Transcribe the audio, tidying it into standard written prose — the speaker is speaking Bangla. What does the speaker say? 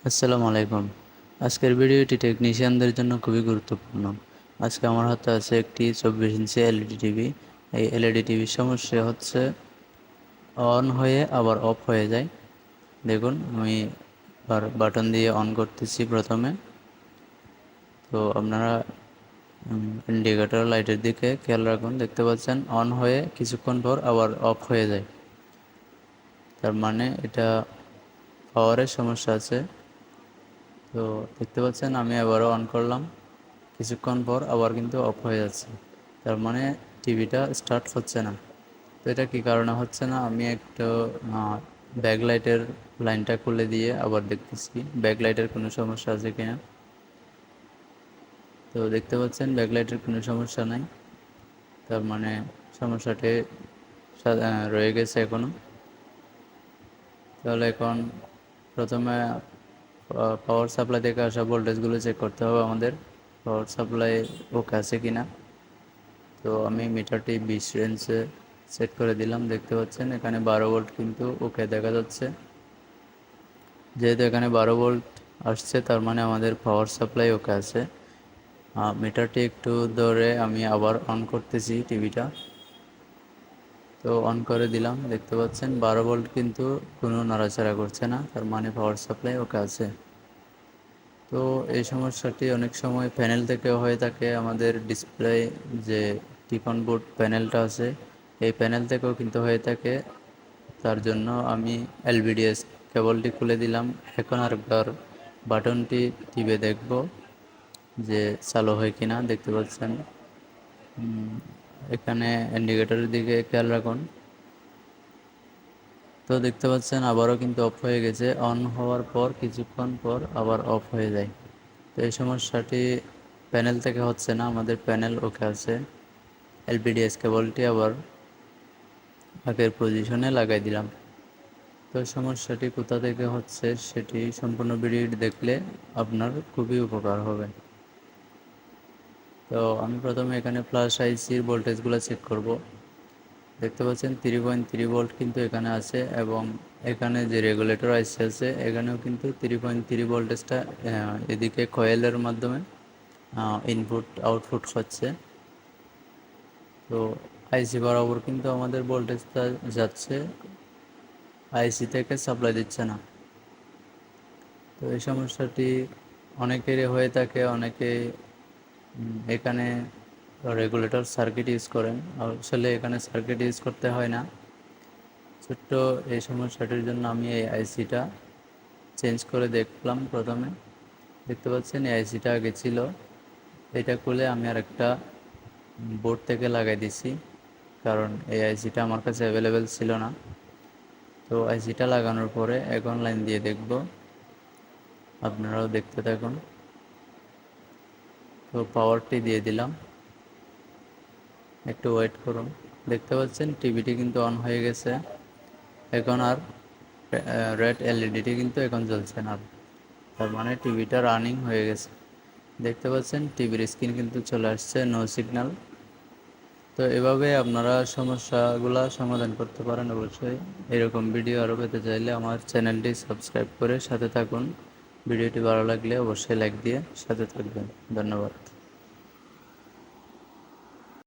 আসসালামু আলাইকুম। আজকের ভিডিওটি টেকনিশিয়ানদের জন্য খুবই গুরুত্বপূর্ণ। আজকে আমার হাতে আছে একটি 24 ইঞ্চি এলইডি টিভি। এই এলইডি টিভির সমস্যা হচ্ছে অন হয়ে আবার অফ হয়ে যায়। দেখুন, আমি বাটন দিয়ে অন করতেছি প্রথমে। তো আপনারা ইন্ডিকেটর লাইটের দিকে খেয়াল রাখুন, দেখতে পাচ্ছেন অন হয়ে কিছুক্ষণ পর আবার অফ হয়ে যায়। তার মানে এটা পাওয়ারের সমস্যা আছে। তো দেখতে পাচ্ছেন আমি আবারও অন করলাম, কিছুক্ষণ পর আবার কিন্তু অফ হয়ে যাচ্ছে। তার মানে টিভিটা স্টার্ট হচ্ছে না। তো এটা কী কারণে হচ্ছে না, আমি একটু ব্যাকলাইটের লাইনটা খুলে দিয়ে আবার দেখতেছি ব্যাকলাইটের কোনো সমস্যা আছে কিনা। তো দেখতে পাচ্ছেন ব্যাকলাইটের কোনো সমস্যা নাই। তার মানে সমস্যাটি রয়ে গেছে এখনও। তাহলে এখন প্রথমে পাওয়ার সাপ্লাই থেকে আসা ভোল্টেজগুলো চেক করতে হবে আমাদের, পাওয়ার সাপ্লাই ওকে আছে কিনা। তো আমি মিটারটি 20 রেঞ্জে সেট করে দিলাম। দেখতে পাচ্ছেন এখানে 12 ভোল্ট কিন্তু ওকে দেখা যাচ্ছে। যেহেতু এখানে 12 ভোল্ট আসছে, তার মানে আমাদের পাওয়ার সাপ্লাই ওকে আছে। মিটারটি একটু ধরে আমি আবার অন করতেছি টিভিটা। তো অন করে দিলাম, দেখতে পাচ্ছেন 12 ভোল্ট কিন্তু কোনো নাড়াচাড়া করছে না, তার মানে পাওয়ার সাপ্লাই ওকে আছে। তো এই সমস্যাটি অনেক সময় প্যানেল থেকেও হয়ে থাকে। আমাদের ডিসপ্লে যে টিপন বোর্ড প্যানেলটা আছে, এই প্যানেল থেকেও কিন্তু হয়ে থাকে। তার জন্য আমি এলভিডিএস কেবলটি খুলে দিলাম। এখন আরেকবার বাটনটি টিপে দেখব যে চালু হয় কিনা। দেখতে পাচ্ছেন এখানে ইন্ডিকেটরের দিকে খেয়াল রাখুন। তো দেখতে পাচ্ছেন আবারও কিন্তু অফ হয়ে গেছে। অন হওয়ার পর কিছুক্ষণ পর আবার অফ হয়ে যায়। তো এই সমস্যাটি প্যানেল থেকে হচ্ছে না, আমাদের প্যানেল ওকে আছে। এলপিডিএস কেবলটি আবার আগের পজিশনে লাগাই দিলাম। তো সমস্যাটি কোথা থেকে হচ্ছে সেটি সম্পূর্ণ ভিডিওটি দেখলে আপনার খুবই উপকার হবে। তো আমি প্রথমে এখানে ফ্ল্যাশ আইসির ভোল্টেজগুলো চেক করব। দেখতে পাচ্ছেন 3.3 ভোল্ট কিন্তু এখানে আছে, এবং এখানে যে রেগুলেটর আইসি আছে এখানেও কিন্তু 3.3 ভোল্টেজটা এদিকে কয়েলের মাধ্যমে ইনপুট আউটপুট হচ্ছে। তো আইসি বরাবর কিন্তু আমাদের ভোল্টেজটা যাচ্ছে, আইসি থেকে সাপ্লাই দিচ্ছে না। তো এই সমস্যাটি অনেকেরই হয়ে থাকে। অনেকে এখানে রেগুলেটর সার্কিট ইউজ করেন, আসলে এখানে সার্কিট ইউজ করতে হয় না। ছোট্ট এই সমস্যাটির জন্য আমি এই আইসিটা চেঞ্জ করে দেখলাম প্রথমে। দেখতে পাচ্ছেন এই আইসিটা আগে ছিল, এটা খুলে আমি আর একটা বোর্ড থেকে লাগাই দিছি, কারণ এই আইসিটা আমার কাছে অ্যাভেলেবেল ছিল না। তো আইসিটা লাগানোর পরে এখন লাইন দিয়ে দেখব, আপনারাও দেখতে থাকুন। তো পাওয়ারটি দিয়ে দিলাম, একটু ওয়েট করুন। দেখতে পাচ্ছেন টিভিটি কিন্তু অন হয়ে গেছে। এখন আর রেড এলইডিটি কিন্তু এখন জ্বলছে না। তার মানে টিভিটা রানিং হয়ে গেছে। দেখতে পাচ্ছেন টিভির স্ক্রিন কিন্তু চলে আসছে নো সিগন্যাল। তো এভাবে আপনারা সমস্যাগুলো সমাধান করতে পারেন। অবশ্যই এরকম ভিডিও আরও পেতে চাইলে আমার চ্যানেলটি সাবস্ক্রাইব করে সাথে থাকুন। ভিডিওটি ভালো লাগলে অবশ্যই লাইক দিয়ে সাথে থাকবেন। ধন্যবাদ।